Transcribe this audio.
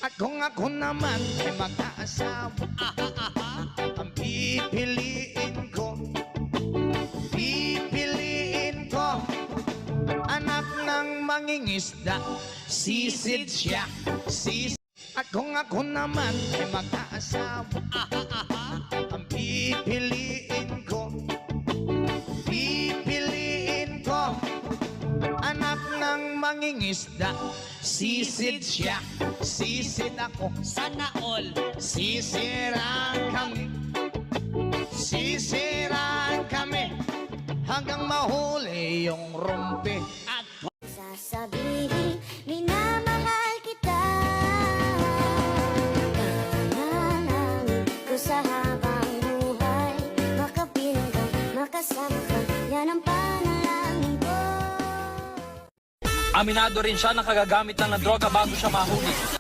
At kung ako naman ay mag-aasawa, ang pipiliin ko, anak ng mangingisda, sisid siya, sisid. At kung ako naman ay mag-aasawa, ang pipiliin ko, anak ng mangingisda, sisid siya, sisid ako. Sana all. Sisiraan kami hanggang mahuli yung rumpi. At Sasabihin, minamahal kita. Nanalangin ko sa habang buhay, makapiling ka, makasama ka, yan ang panalangin ko. Aminado rin siya na kagagamit lang ng droga bago siya mahuli.